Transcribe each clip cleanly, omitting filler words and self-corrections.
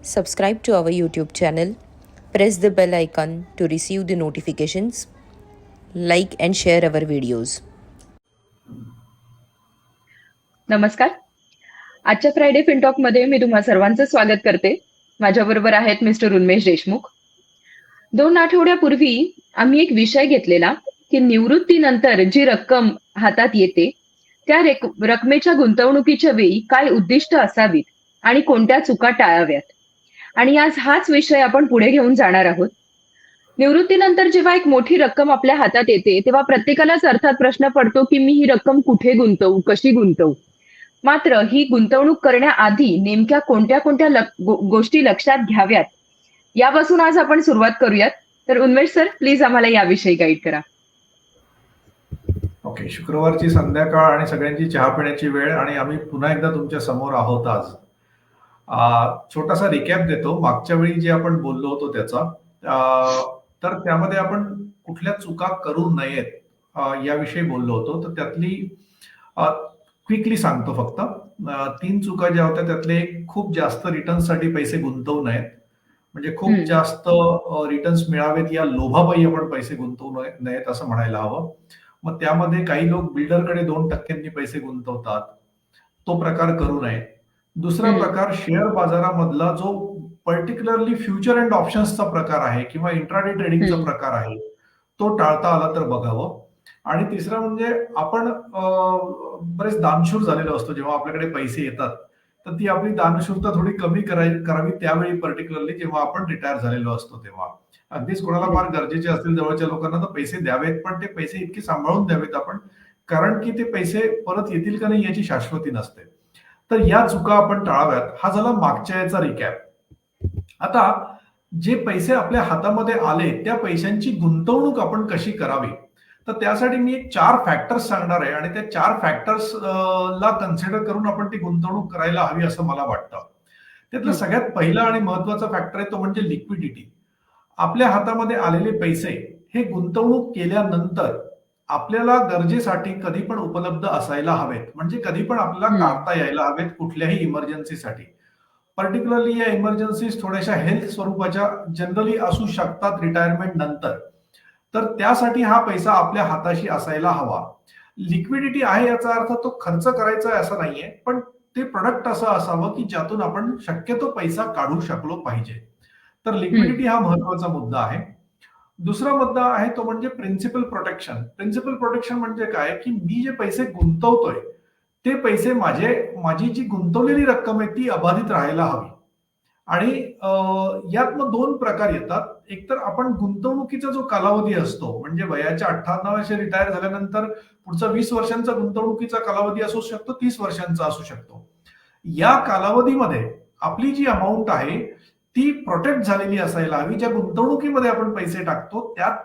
Subscribe to our YouTube channel. Press the bell icon to receive the notifications. Like and share our videos. नमस्कार. आजच्या Friday फिनटॉक मध्ये मी तुम्हा सर्वांचं स्वागत करते. माझ्याबरोबर आहेत मिस्टर उन्मेष देशमुख. 2 आठवड्यापूर्वी आम्ही एक विषय घेतलेला की निवृत्तीनंतर जी रक्कम हातात येते त्या रकमेच्या गुंतवणुकीच्या वेळी काय उद्दिष्ट असावीत आणि कोणत्या चुका टाळाव्यात. आणि आज हाच विषय आपण पुढे घेऊन जाणार आहोत. निवृत्तीनंतर जेव्हा एक मोठी रक्कम आपल्या हातात येते तेव्हा प्रत्येकालाच अर्थात प्रश्न पडतो की मी ही रक्कम कुठे गुंतवू, कशी गुंतवू. मात्र ही गुंतवणूक करण्याआधी नेमक्या कोणत्या कोणत्या गोष्टी लक्षात घ्याव्यात यापासून आज आपण सुरुवात करूयात. तर उन्मेष सर, प्लीज आम्हाला याविषयी गाईड करा. ओके, शुक्रवारची संध्याकाळ आणि सगळ्यांची चहा पिण्याची वेळ आणि आम्ही पुन्हा एकदा तुमच्या समोर आहोत आज. छोटासा रिकॅप देतो मागच्या वेळी जे आपण बोललो होतो त्याचा. तर त्यामध्ये आपण कुठल्या चुका करू नयेत याविषयी बोललो होतो. तर त्यातली क्विकली सांगतो फक्त 3 चुका ज्या होत्या त्यातले खूप जास्त रिटर्न्ससाठी पैसे गुंतवू नयेत. म्हणजे खूप जास्त रिटर्न्स मिळावेत या लोभापायी आपण पैसे गुंतवू नयेत असं म्हणायला हवं. मग त्यामध्ये काही लोक बिल्डरकडे 2% पैसे गुंतवतात, तो प्रकार करू नये. दुसरा प्रकार शेअर बाजारामधला जो पर्टिक्युलरली फ्युचर अँड ऑप्शन्सचा प्रकार आहे किंवा इंट्राडे ट्रेडिंगचा प्रकार आहे तो टाळता आला तर बघावं. आणि तिसरा म्हणजे आपण बरेच दानशूर झालेलो असतो जेव्हा आपल्याकडे पैसे येतात, तर ती आपली दानशूरता थोडी कमी करावी त्यावेळी, पर्टिक्युलरली जेव्हा आपण रिटायर झालेलो असतो तेव्हा. अगदीच कोणाला फार गरजेचे असतील जवळच्या लोकांना तर पैसे द्यावेत, पण ते पैसे इतके सांभाळून द्यावेत आपण, कारण की ते पैसे परत येतील का नाही याची शाश्वती नसते. तर या चुका आपण टाळाव्यात. हा झाला मागच्या याचा रिकॅप. आता जे पैसे आपल्या हातामध्ये आले त्या पैशांची गुंतवणूक आपण कशी करावी, तर त्यासाठी मी 4 फॅक्टर्स सांगणार आहे आणि त्या 4 फॅक्टर्स ला कन्सिडर करून आपण ती गुंतवणूक करायला हवी असं मला वाटतं. त्यातलं सगळ्यात पहिला आणि महत्वाचा फॅक्टर आहे तो म्हणजे लिक्विडिटी. आपल्या हातामध्ये आलेले पैसे हे गुंतवणूक केल्यानंतर आपल्याला गरजेसाठी कधी पण उपलब्ध असायला हवेत. म्हणजे कधी पण आपल्याला काढता यायला हवेत कुठल्याही इमर्जन्सीसाठी. पर्टिक्युलरली या इमर्जन्सीज थोड्याशा हेल्थ स्वरूपाच्या जनरली असू शकतात रिटायरमेंट नंतर. तर त्यासाठी हा पैसा आपल्या हाताशी असायला हवा. लिक्विडिटी आहे याचा अर्थ तो खर्च करायचा आहे असं नाहीये, पण ते प्रोडक्ट असं असावं की ज्यातून आपण शक्यतो पैसा काढू शकलो पाहिजे. तर लिक्विडिटी हा महत्वाचा मुद्दा आहे. दुसरा मुद्दा आहे तो म्हणजे प्रिन्सिपल प्रोटेक्शन. प्रिन्सिपल प्रोटेक्शन म्हणजे काय, की मी जे पैसे गुंतवतोय ते पैसे माझी जी गुंतवलेली रक्कम आहे ती अबाधित राहायला हवी. आणि यात मग 2 प्रकार येतात. एक तर आपण गुंतवणुकीचा जो कालावधी असतो, म्हणजे वयाच्या 58 वर्षी रिटायर झाल्यानंतर पुढचा 20 वर्षांचा गुंतवणुकीचा कालावधी असू शकतो, 30 वर्षांचा असू शकतो. या कालावधीमध्ये आपली जी अमाऊंट आहे ती प्रोटेक्ट झालेली असायला हवी. ज्या गुंतवणुकीमध्ये आपण पैसे टाकतो त्यात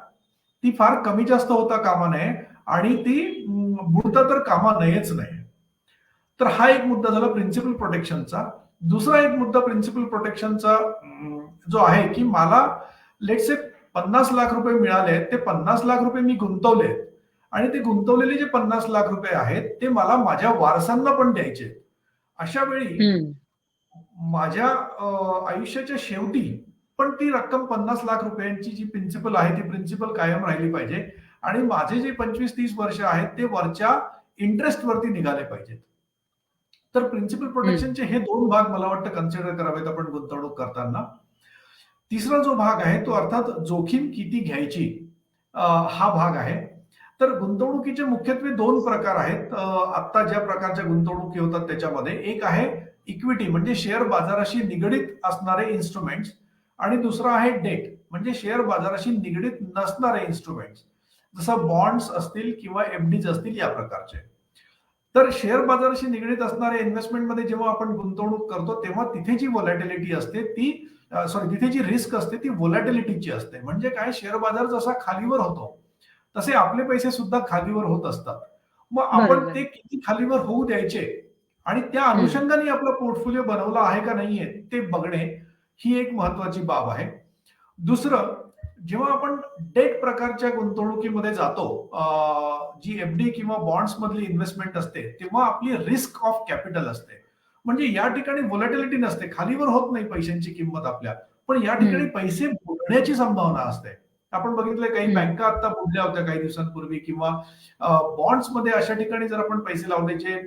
ती फार कमी जास्त होता कामा नये आणि ती बुडता तर कामा नयेच नाही. तर हा एक मुद्दा झाला प्रिन्सिपल प्रोटेक्शनचा. दुसरा एक मुद्दा प्रिन्सिपल प्रोटेक्शनचा जो आहे की मला लेट्स से 50 लाख रुपये मिळाले, ते 50 लाख रुपये मी गुंतवले आणि ते गुंतवलेले जे 50 लाख रुपये आहेत ते मला माझ्या वारसांना पण द्यायचे. अशा वेळी माझ्या आयुष्याच्या शेवटी पण ती रक्कम 50 लाख रुपयांची जी प्रिन्सिपल आहे ती प्रिन्सिपल कायम राहिली पाहिजे आणि माझे जे 25-30 वर्ष आहेत ते वरच्या इंटरेस्ट वरती निघाले पाहिजेत. तर प्रिन्सिपल प्रोटेक्शनचे हे 2 भाग मला वाटतं कन्सिडर करावेत आपण गुंतवणूक करताना. तिसरा जो भाग आहे तो अर्थात जोखीम किती घ्यायची हा भाग आहे. तर गुंतवणुकीचे मुख्यत्वे 2 प्रकार आहेत. आता ज्या प्रकारच्या गुंतवणुकी होतात त्याच्यामध्ये एक आहे इक्विटी म्हणजे शेअर बाजाराशी निगडित असणारे इन्स्ट्रुमेंट्स आणि दुसरा आहे डेट म्हणजे शेअर बाजाराशी निगडित नसणारे इन्स्ट्रुमेंट्स, जसं बॉन्ड्स असतील किंवा एफडीज असतील या प्रकारचे. तर शेअर बाजाराशी निगडित असणाऱ्या इन्व्हेस्टमेंटमध्ये जेव्हा आपण गुंतवणूक करतो तेव्हा तिथे जी व्होलॅटिलिटी असते तिथे जी रिस्क असते ती व्होलॅटिलिटीची असते. म्हणजे काय, शेअर बाजार जसा खालीवर होतो तसे आपले पैसे सुद्धा खालीवर होत असतात. मग आपण ते किती खालीवर होऊ द्यायचे आणि त्या अनुषंगाने आपला पोर्टफोलिओ बनवला आहे का नाहीये ते बघणे ही एक महत्वाची बाब आहे. दुसरं, जेव्हा आपण डेट प्रकारच्या गुंतवणुकीमध्ये जातो, जी एफडी किंवा बॉन्ड्स मधली इन्व्हेस्टमेंट असते, तेव्हा आपली रिस्क ऑफ कॅपिटल असते. म्हणजे या ठिकाणी व्होलॅटिलिटी नसते, खालीवर होत नाही पैशांची किंमत आपल्या, पण या ठिकाणी पैसे बुडण्याची संभावना असते. आपण बघितलंय काही बँका आता बुडल्या होत्या काही दिवसांपूर्वी, किंवा बॉन्ड्समध्ये अशा ठिकाणी जर आपण पैसे लावले जे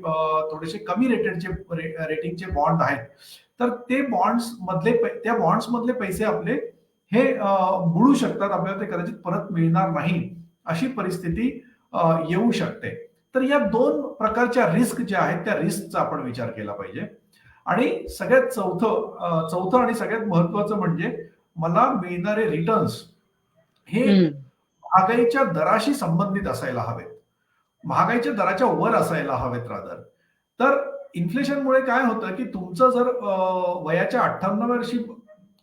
थोडेसे कमी रेटिंगचे बॉन्ड आहेत, तर ते त्या बॉन्ड्स मधले पैसे आपले हे बुडू शकतात, आपल्याला ते कदाचित परत मिळणार नाही अशी परिस्थिती येऊ शकते. तर या दोन प्रकारच्या रिस्क ज्या आहेत त्या रिस्कचा आपण विचार केला पाहिजे. आणि सगळ्यात चौथं आणि सगळ्यात महत्वाचं म्हणजे मला मिळणारे रिटर्न्स हे महागाईच्या दराशी संबंधित असायला हवेत, महागाईच्या दराच्या वर असायला हवेत रादर. तर इन्फ्लेशनमुळे काय होतं की तुमचं जर वयाच्या 58व्या वर्षी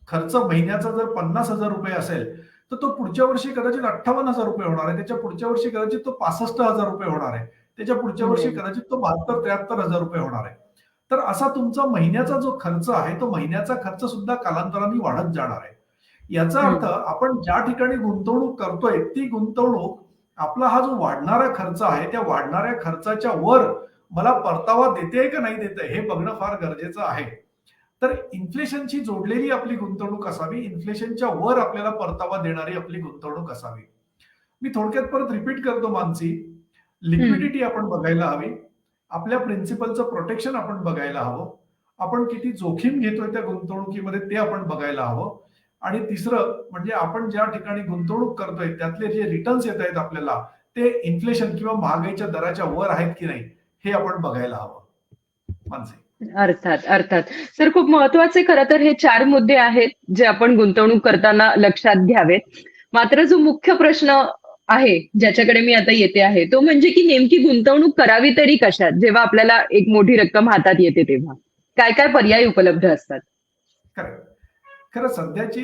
खर्च महिन्याचा जर 50,000 रुपये असेल, तर तो पुढच्या वर्षी कदाचित 58,000 रुपये होणार आहे, त्याच्या पुढच्या वर्षी कदाचित तो 65,000 रुपये होणार आहे, त्याच्या पुढच्या वर्षी कदाचित तो 72-73,000 रुपये होणार आहे. तर असा तुमचा महिन्याचा जो खर्च आहे तो महिन्याचा खर्च सुद्धा कालांतराने वाढत जाणार आहे. याचा अर्थ आपण ज्या ठिकाणी गुंतवणूक करतोय ती गुंतवणूक आपला हा जो वाढणारा खर्च आहे त्या वाढणाऱ्या खर्चाच्या वर मला परतावा देते का नाही देते हे बघणं फार गरजेचं आहे. तर इन्फ्लेशनशी जोडलेली आपली गुंतवणूक असावी, इन्फ्लेशनच्या वर आपल्याला परतावा देणारी आपली गुंतवणूक असावी. मी थोडक्यात परत रिपीट करतो मानसी, लिक्विडिटी आपण बघायला हवी, आपल्या प्रिन्सिपलचं प्रोटेक्शन आपण बघायला हवं, आपण किती जोखीम घेतोय त्या गुंतवणुकीमध्ये ते आपण बघायला हवं, आणि तिसरं म्हणजे आपण ज्या ठिकाणी गुंतवणूक करतोय त्यातले जे रिटर्न्स येत आहेत आपल्याला ते इन्फ्लेशन किंवा महागाईच्या दराच्या वर आहेत की नाही हे आपण बघायला हवं. मानसी. अर्थात सर, खूप महत्वाचे खरं तर हे 4 मुद्दे आहेत जे आपण गुंतवणूक करताना लक्षात घ्यावेत. मात्र जो मुख्य प्रश्न आहे ज्याच्याकडे मी आता येते आहे तो म्हणजे की नेमकी गुंतवणूक करावी तरी कशात, जेव्हा आपल्याला एक मोठी रक्कम हातात येते तेव्हा काय काय पर्याय उपलब्ध असतात? खरं सध्याची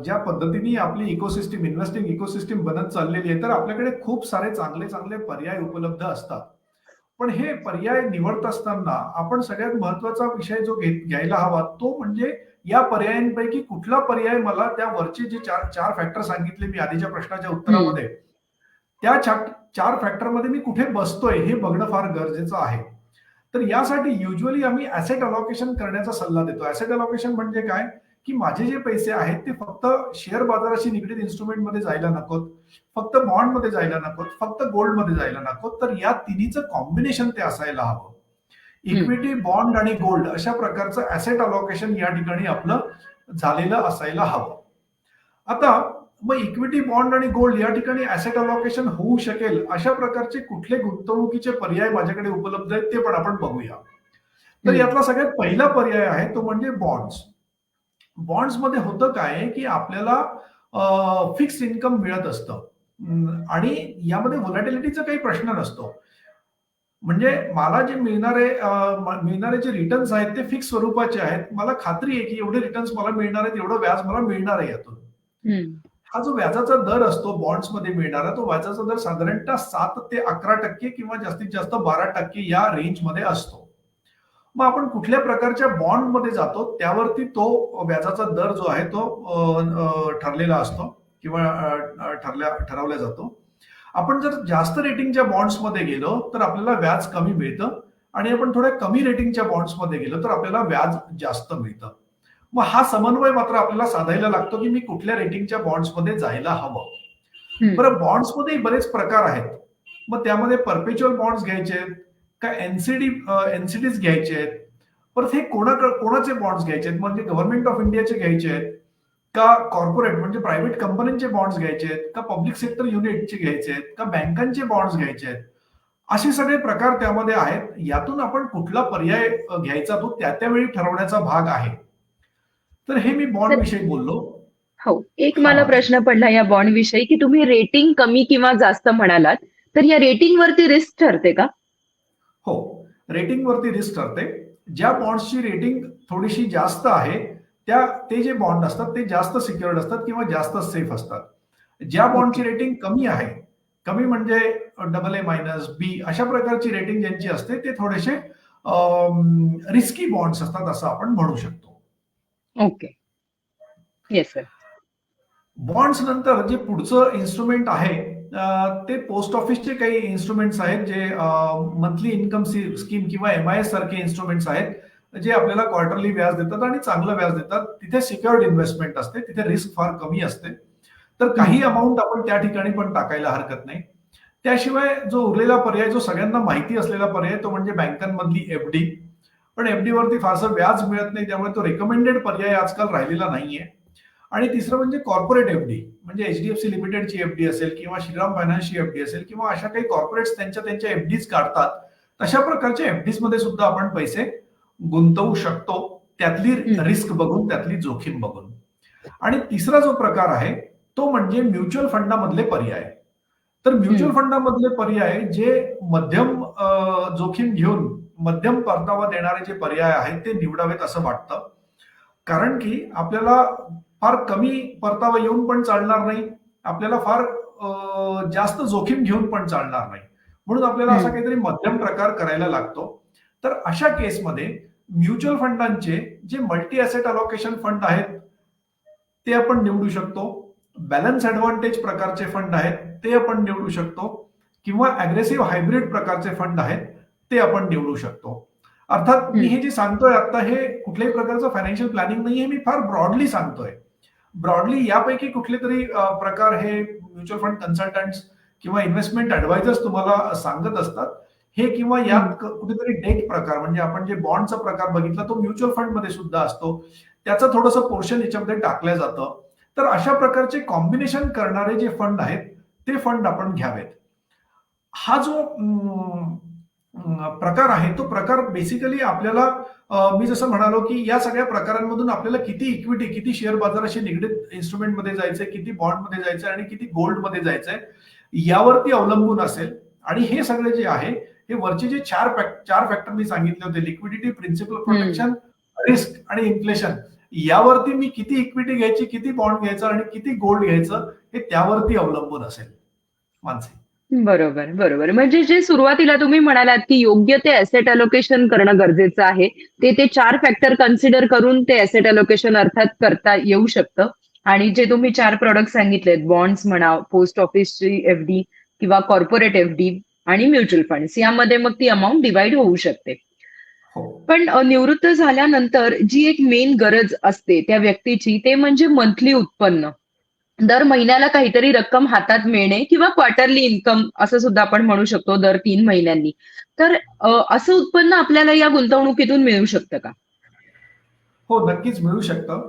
ज्या पद्धतीने आपली इकोसिस्टीम, इन्व्हेस्टिंग इकोसिस्टीम बनत चाललेली आहे, तर आपल्याकडे खूप सारे चांगले चांगले पर्याय उपलब्ध असतात. पण हे पर्याय निवडत असताना आपण सगळ्यात महत्वाचा विषय जो घ्यायला हवा तो म्हणजे या पर्यायांपैकी कुठला पर्याय मला त्या वरचे जे चार फॅक्टर सांगितले मी आधीच्या प्रश्नाच्या उत्तरामध्ये, त्या 4 फॅक्टरमध्ये मी कुठे बसतोय हे बघणं फार गरजेचं आहे. तर यासाठी युजली आम्ही ऍसेट अलोकेशन करण्याचा सल्ला देतो. ऍसेट अलोकेशन म्हणजे काय की माझे जे पैसे आहेत ते फक्त शेअर बाजाराशी निगडीत इन्स्ट्रुमेंटमध्ये जायला नकोत, फक्त बॉन्डमध्ये जायला नकोत, फक्त गोल्डमध्ये जायला नकोत, तर या तिन्हीचं कॉम्बिनेशन ते असायला हवं. इक्विटी, बॉन्ड आणि गोल्ड अशा प्रकारचं ऍसेट अलोकेशन या ठिकाणी आपलं झालेलं असायला हवं. आता मग इक्विटी, बॉन्ड आणि गोल्ड या ठिकाणी ऍसेट अलोकेशन होऊ शकेल अशा प्रकारचे कुठले गुंतवणुकीचे पर्याय माझ्याकडे उपलब्ध आहेत ते पण आपण बघूया. तर यातला सगळ्यात पहिला पर्याय आहे तो म्हणजे बॉन्ड्स. बॉन्ड्समध्ये होतं काय की आपल्याला फिक्स्ड इन्कम मिळत असतं आणि यामध्ये व्होलॅटिलिटीचा काही प्रश्न नसतो. म्हणजे मला जे मिळणारे जे रिटर्न्स आहेत ते फिक्स स्वरूपाचे आहेत. मला खात्री आहे की एवढे रिटर्न्स मला मिळणार आहेत, एवढं व्याज मला मिळणार आहे यातून. हा जो व्याजाचा दर असतो बॉन्ड्समध्ये मिळणारा तो व्याजाचा दर साधारणतः 7 ते 11% किंवा जास्तीत जास्त 12% या रेंजमध्ये असतो. मग आपण कुठल्या प्रकारच्या बॉन्डमध्ये जातो त्यावरती तो व्याजाचा दर जो आहे तो ठरलेला असतो किंवा ठरवला जातो. आपण जर जास्त रेटिंगच्या बॉन्ड्समध्ये गेलो तर आपल्याला व्याज कमी मिळतं आणि आपण थोड्या कमी रेटिंगच्या बॉन्ड्समध्ये गेलो तर आपल्याला व्याज जास्त मिळतं. मग हा समन्वय मात्र आपल्याला साधायला लागतो की मी कुठल्या रेटिंगच्या बॉन्ड्समध्ये जायला हवं. बरं, बॉन्ड्समध्ये बरेच प्रकार आहेत. मग त्यामध्ये परपेच्युअल बॉन्ड्स घ्यायचे आहेत का एनसीडीज घ्यायचे आहेत, परत हे कोणाचे बॉन्ड्स घ्यायचे आहेत म्हणजे गव्हर्नमेंट ऑफ इंडियाचे घ्यायचे आहेत का कॉर्पोरेट म्हणजे प्रायव्हेट कंपन्यांचे बॉन्ड्स घ्यायचे आहेत का पब्लिक सेक्टर युनिटचे घ्यायचे आहेत का बँकांचे बॉन्ड्स घ्यायचे आहेत, असे सगळे प्रकार त्यामध्ये आहेत. यातून आपण कुठला पर्याय घ्यायचा तो त्यावेळी ठरवण्याचा भाग आहे. तर हे मी बॉन्ड विषयी बोललो. हो, एक मला प्रश्न पडला या बॉन्ड विषयी की तुम्ही रेटिंग कमी किंवा जास्त म्हणालात, तर या रेटिंग वरती रिस्क ठरते का? हो, रेटिंग वरती रिस्क ठरते. ज्या बॉन्ड्सची रेटिंग थोडीशी जास्त आहे ते जे बॉन्ड असतात ते जास्त सिक्युअर्ड असतात किंवा जास्त सेफ असतात. ज्या बॉन्डची रेटिंग कमी आहे, कमी म्हणजे AA- B अशा प्रकारची रेटिंग ज्यांची असते ते थोडेसे रिस्की बॉन्ड्स असतात असं आपण म्हणू शकतो. Okay, yes sir. बॉन्ड्स नंतर जे पुढचं इन्स्ट्रुमेंट आहे ते पोस्ट ऑफिसचे काही इन्स्ट्रुमेंट्स आहेत जे मंथली इन्कम स्कीम किंवा MIS सारखे इन्स्ट्रुमेंट्स आहेत जे आपल्याला क्वार्टरली व्याज देतात आणि चांगलं व्याज देतात. तिथे सिक्युअर्ड इन्व्हेस्टमेंट असते, तिथे रिस्क फार कमी असते. तर काही अमाऊंट आपण त्या ठिकाणी पण टाकायला हरकत नाही. त्याशिवाय जो उरलेला पर्याय, जो सगळ्यांना माहिती असलेला पर्याय, तो म्हणजे बँकांमधली FD. पण FD वरती फारसं व्याज मिळत नाही, त्यामुळे तो रेकमेंडेड पर्याय आजकाल राहिलेला नाहीये. आणि तिसरं म्हणजे कॉर्पोरेट FD, म्हणजे HDFC लिमिटेडची FD असेल किंवा श्रीराम फायनान्सची FD असेल किंवा अशा काही कॉर्पोरेट्स त्यांच्या FDज काढतात, तशा प्रकारच्या FDज मध्ये सुद्धा आपण पैसे गुंतवू शकतो, त्यातली रिस्क बघून, त्यातली जोखीम बघून. आणि तिसरा जो प्रकार आहे तो म्हणजे म्युच्युअल फंडामधले पर्याय. तर म्युच्युअल फंडामधले पर्याय जे मध्यम जोखीम घेऊन मध्यम परतावा देणारे जे पर्याय आहेत ते निवडावेत असं वाटतं. कारण की आपल्याला फार कमी परतावा येऊन पण चालणार नाही, आपल्याला फार जास्त जोखीम घेऊन पण चालणार नाही, म्हणून आपल्याला असा काहीतरी मध्यम प्रकार करायला लागतो. तर अशा केसमध्ये म्युच्युअल फंडांचे जे मल्टी ऍसेट अलोकेशन फंड आहेत ते आपण निवडू शकतो. बॅलन्स ऍडव्हान्टेज प्रकारचे फंड आहेत ते आपण निवडू शकतो, किंवा अग्रेसिव्ह हायब्रिड प्रकारचे फंड आहेत ते आपण निवडू शकतो. अर्थात मी हे जे सांगतोय आता हे कुठल्याही प्रकारचं फायनान्शियल प्लॅनिंग नाहीये, मी फार ब्रॉडली सांगतोय. ब्रॉडली यापैकी कुठले तरी प्रकार हे म्युच्युअल फंड कन्सल्टंट्स किंवा इन्व्हेस्टमेंट ऍडवायझर्स तुम्हाला सांगत असतात. हे किंवा यात कुठेतरी डेट प्रकार, म्हणजे आपण जे बॉन्डचा प्रकार बघितला तो म्युच्युअल फंड मध्ये सुद्धा असतो, त्याचं थोडंसं पोर्शन याच्यामध्ये टाकलं जातं. तर अशा प्रकारचे कॉम्बिनेशन करणारे जे फंड आहेत ते फंड आपण घ्यावेत. हा जो प्रकार आहे तो प्रकार बेसिकली आपल्याला, मी जसं म्हणालो की या सगळ्या प्रकारांमधून आपल्याला किती इक्विटी, किती शेअर बाजाराशी निगडीत इन्स्ट्रुमेंटमध्ये जायचंय, किती बॉन्डमध्ये जायचंय आणि किती गोल्डमध्ये जायचंय यावरती अवलंबून असेल. आणि हे सगळे जे आहे हे वरचे जे चार फॅक्टर मी सांगितले होते, लिक्विडिटी, प्रिन्सिपल प्रोटेक्शन, रिस्क आणि इन्फ्लेशन, यावरती मी किती इक्विटी घ्यायची, किती बॉन्ड घ्यायचं आणि किती गोल्ड घ्यायचं हे त्यावरती अवलंबून असेल. मानसी, बरोबर बरोबर. म्हणजे जे सुरुवातीला तुम्ही म्हणालात की योग्य ते ऍसेट अलोकेशन करणं गरजेचं आहे, ते 4 फॅक्टर कन्सिडर करून ते ऍसेट अलोकेशन अर्थात करता येऊ शकतं. आणि जे तुम्ही 4 प्रोडक्ट सांगितलेत, बॉन्ड्स म्हणा, पोस्ट ऑफिसची FD किंवा कॉर्पोरेट FD आणि म्युच्युअल फंड्स, यामध्ये मग ती अमाऊंट डिवाइड होऊ शकते. हो, पण निवृत्त झाल्यानंतर जी एक मेन गरज असते त्या व्यक्तीची, ते म्हणजे मंथली उत्पन्न. दर महिन्याला काहीतरी रक्कम हातात मिळणे किंवा क्वार्टरली इन्कम असं सुद्धा आपण म्हणू शकतो, दर 3 महिन्यांनी. तर असं उत्पन्न आपल्याला या गुंतवणुकीतून मिळू शकतं का? हो, नक्कीच मिळू शकतं.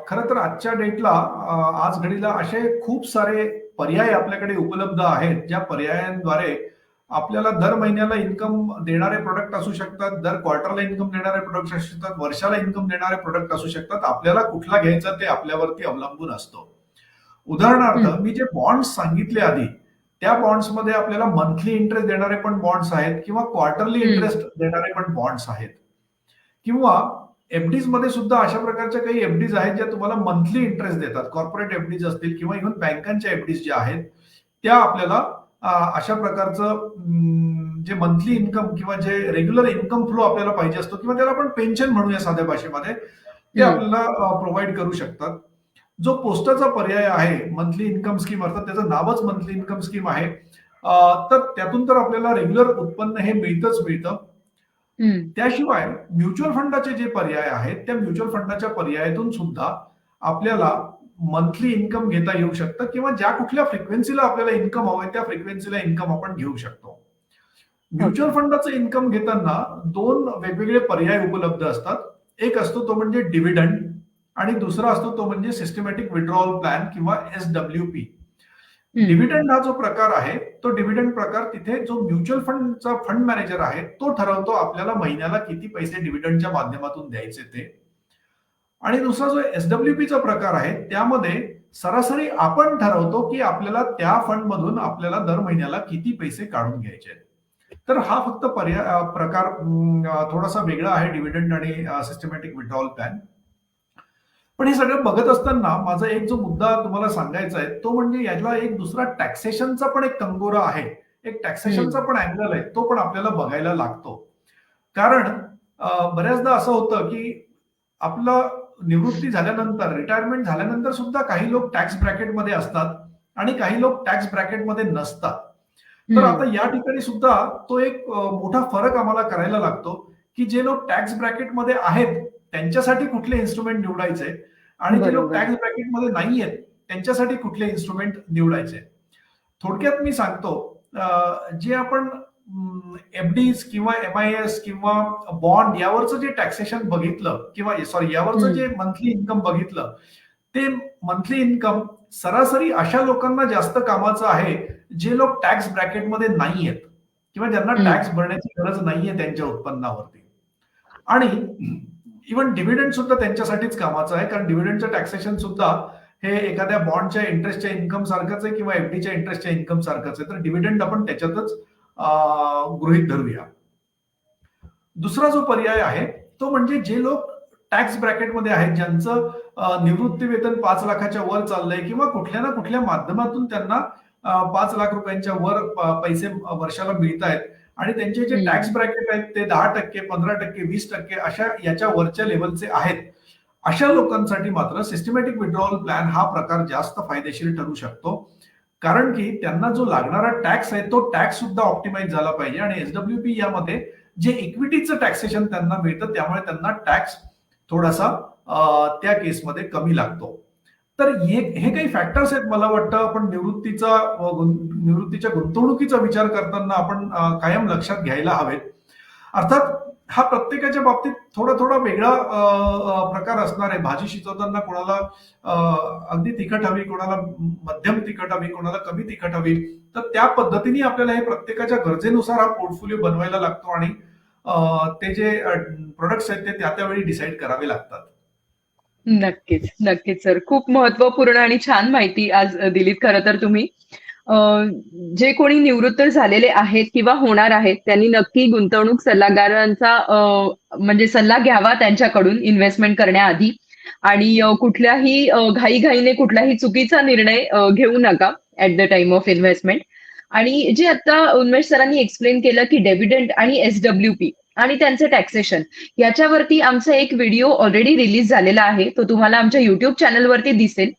खरं तर आजच्या डेटला, आज घडीला असे खूप सारे पर्याय आपल्याकडे उपलब्ध आहेत, ज्या पर्यायांद्वारे आपल्याला दर महिन्याला इन्कम देणारे प्रोडक्ट असू शकतात, दर क्वार्टरला इन्कम देणारे प्रोडक्ट असू शकतात, वर्षाला इन्कम देणारे प्रोडक्ट असू शकतात. आपल्याला कुठला घ्यायचा ते आपल्यावरती अवलंबून असतो. उदाहरणार्थ मी जे बॉन्ड्स सांगितले आधी, त्या बॉन्ड्समध्ये आपल्याला मंथली इंटरेस्ट देणारे पण बॉन्ड्स आहेत किंवा क्वार्टरली इंटरेस्ट देणारे पण बॉन्ड्स आहेत, किंवा FDज मध्ये सुद्धा अशा प्रकारच्या काही FDज आहेत ज्या तुम्हाला मंथली इंटरेस्ट देतात. कॉर्पोरेट FDज असतील किंवा इव्हन बँकांच्या FDज ज्या आहेत त्या आपल्याला अशा प्रकारचं जे मंथली इन्कम किंवा जे रेग्युलर इन्कम फ्लो आपल्याला पाहिजे असतो, किंवा त्याला आपण पेन्शन म्हणूया साध्या भाषेमध्ये, ते आपल्याला प्रोव्हाइड करू शकतात. जो पोस्टाचा पर्याय आहे, मंथली इन्कम स्कीम, अर्थात त्याचं नावच मंथली इन्कम स्कीम आहे, तर त्यातून तर आपल्याला रेग्युलर उत्पन्न हे मिळतच मिळतं. त्याशिवाय म्युच्युअल फंडाचे जे पर्याय आहेत त्या म्युच्युअल फंडाच्या पर्यायातून सुद्धा आपल्याला मंथली इन्कम घेता येऊ शकतं, किंवा ज्या कुठल्या फ्रिक्वेन्सीला आपल्याला इन्कम हवंय त्या फ्रिक्वेन्सीला इन्कम आपण घेऊ शकतो. म्युच्युअल फंडाचं इन्कम घेताना 2 वेगवेगळे पर्याय उपलब्ध असतात. एक असतो तो म्हणजे डिव्हिडंड, आणि दुसरा असतो तो म्हणजे सिस्टमॅटिक विड्रॉवल प्लॅन किंवा SWP. डिव्हिडंड हा जो प्रकार आहे तो डिव्हिडंड प्रकार, तिथे जो म्युच्युअल फंडचा फंड मॅनेजर आहे तो ठरवतो आपल्याला महिन्याला किती पैसे डिव्हिडंडच्या माध्यमातून द्यायचे ते. आणि दुसरा जो SWPचा प्रकार आहे त्यामध्ये सरासरी आपण ठरवतो की आपल्याला त्या फंड मधून आपल्याला दर महिन्याला किती पैसे काढून घ्यायचे. तर हा फक्त प्रकार थोडासा वेगळा आहे, डिव्हिडंड आणि सिस्टमॅटिक विड्रॉवल प्लॅन. पण हे सगळं बघत असताना माझा एक जो मुद्दा तुम्हाला सांगायचा आहे तो म्हणजे याला एक दुसरा टॅक्सेशनचा पण एक कंगोरा आहे, एक टॅक्सेशनचा पण अँगल आहे, तो पण आपल्याला बघायला लागतो. कारण बऱ्याचदा असं होतं की आपलं निवृत्ती झाल्यानंतर, रिटायरमेंट झाल्यानंतर सुद्धा काही लोक टॅक्स ब्रॅकेटमध्ये असतात आणि काही लोक टॅक्स ब्रॅकेटमध्ये नसतात. तर आता या ठिकाणी सुद्धा तो एक मोठा फरक आम्हाला करायला लागतो की जे लोक टॅक्स ब्रॅकेटमध्ये आहेत त्यांच्यासाठी कुठले इन्स्ट्रुमेंट निवडायचे आणि जे लोक बरोबर. टॅक्स ब्रॅकेटमध्ये नाही आहेत त्यांच्यासाठी कुठले इन्स्ट्रुमेंट निवडायचे. थोडक्यात मी सांगतो, जे आपण एफडीज किंवा MIS किंवा बॉन्ड यावरचं जे टॅक्सेशन बघितलं किंवा सॉरी यावरचं जे मंथली इन्कम बघितलं, ते मंथली इन्कम सरासरी अशा लोकांना जास्त कामाचं आहे जे लोक टॅक्स ब्रॅकेटमध्ये नाही आहेत किंवा ज्यांना टॅक्स भरण्याची गरज नाहीये त्यांच्या उत्पन्नावरती. आणि इव्हन डिव्हिडंड सुद्धा त्यांच्यासाठीच कामाचं आहे, कारण डिव्हिडंडचं टॅक्सेशन सुद्धा हे एखाद्या बॉन्डच्या इंटरेस्टच्या इन्कम सारखंच आहे किंवा एफडीच्या इंटरेस्टच्या इन्कम सारखंच आहे. तर डिव्हिडंड आपण त्याच्यातच गृहीत धरूया. दुसरा जो पर्याय आहे तो म्हणजे जे लोक टॅक्स ब्रॅकेटमध्ये आहेत, ज्यांचं निवृत्ती वेतन 5 लाखाच्या वर चाललंय किंवा कुठल्या ना कुठल्या माध्यमातून त्यांना 5 लाख रुपयांच्या वर पैसे वर्षाला मिळत आहेत आणि त्यांचे जे टॅक्स ब्रॅकेट आहेत ते 10%, 15%, 20% अशा याच्या वरच्या लेवलचे आहेत. अशा लोकांसाठी मात्र सिस्टमॅटिक विड्रॉवल प्लॅन हा प्रकार जास्त फायदेशीर ठरू शकतो, कारण की त्यांना जो लागणारा टॅक्स आहे तो टॅक्स सुद्धा ऑप्टिमाइज झाला पाहिजे आणि SWP यामध्ये जे इक्विटीचं टॅक्सेशन त्यांना मिळतं त्यामुळे त्यांना टॅक्स थोडासा त्या केसमध्ये कमी लागतो. तर हे काही फॅक्टर्स आहेत. मला वाटतं आपण निवृत्तीच्या गुंतवणुकीचा विचार करताना आपण कायम लक्षात घ्यायला हवेत. अर्थात हा प्रत्येकाच्या बाबतीत थोडा थोडा वेगळा प्रकार असणार आहे. भाजी शिजवताना कोणाला अगदी तिखट हवी, कोणाला मध्यम तिखट हवी, कोणाला कमी तिखट हवी. तर त्या पद्धतीने आपल्याला हे प्रत्येकाच्या गरजेनुसार हा पोर्टफोलिओ बनवायला लागतो आणि ते जे प्रोडक्ट्स आहेत ते त्यावेळी डिसाईड करावे लागतात. नक्कीच, नक्कीच सर. खूप महत्वपूर्ण आणि छान माहिती आज दिलीत खरं तर तुम्ही. जे कोणी निवृत्त झालेले आहेत किंवा होणार आहेत त्यांनी नक्की गुंतवणूक सल्लागारांचा म्हणजे सल्ला घ्यावा त्यांच्याकडून इन्व्हेस्टमेंट करण्याआधी आणि कुठल्याही घाईघाईने कुठलाही चुकीचा निर्णय घेऊ नका at the time of investment. आणि जे आता उन्मेष सरांनी एक्सप्लेन केलं की डेव्हिडंड आणि SWP आणि त्यांचे टॅक्सेशन याच्यावरती आमचा एक व्हिडिओ ऑलरेडी रिलीज झालेला आहे. तो तुम्हाला आमच्या युट्यूब चॅनलवरती दिसेल.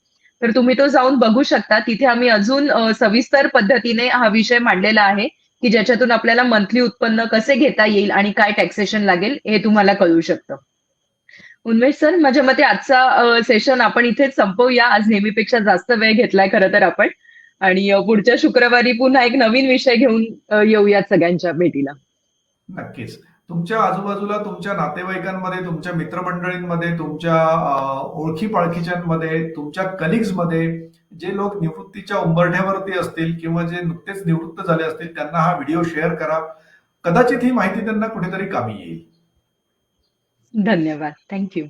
तर तुम्ही तो जाऊन बघू शकता. तिथे आम्ही अजून सविस्तर पद्धतीने हा विषय मांडलेला आहे की ज्याच्यातून आपल्याला मंथली उत्पन्न कसे घेता येईल आणि काय टॅक्सेशन लागेल हे तुम्हाला कळू शकतं. उन्मेष सर, माझ्या मते आजचा सेशन आपण इथेच संपवूया. आज नेहमीपेक्षा जास्त वेळ घेतलाय खरं तर आपण. आणि पुढच्या शुक्रवारी पुन्हा एक नवीन विषय घेऊन येऊयात सगळ्यांच्या भेटीला. नक्कीच. तुमच्या आजूबाजूला तुमच्या नातेवाईकांमध्ये, तुमच्या मित्रमंडळींमध्ये, तुमच्या ओळखी पाळखीच्यांमध्ये, तुमच्या कलिग्समध्ये जे लोक निवृत्तीच्या उंबरठ्यावरती असतील किंवा जे नुकतेच निवृत्त झाले असतील त्यांना हा व्हिडिओ शेअर करा. कदाचित ही माहिती त्यांना कुठेतरी कामी येईल. धन्यवाद. थँक्यू.